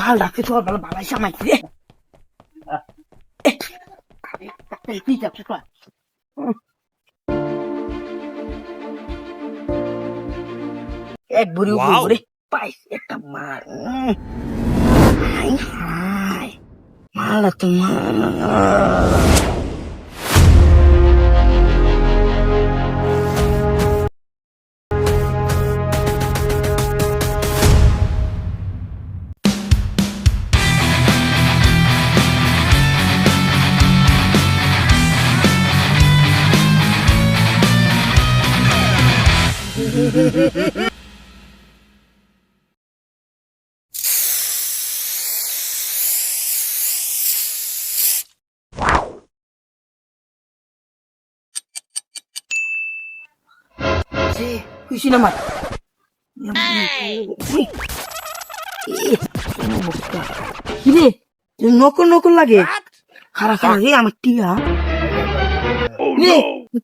মাল রাখতে তো ভালো বাবাই সামাইছি রে কি যাচ্ছে তো এক বুড়ি উপরে পাইস একটা মাল হাই হাই মাল তো মাল খুশি না মার কিরে নকল নকল লাগে খারা খারা রে আমার টিয়া রে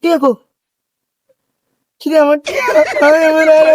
টিয়া গো কিরে আমার টিয়া আমার আর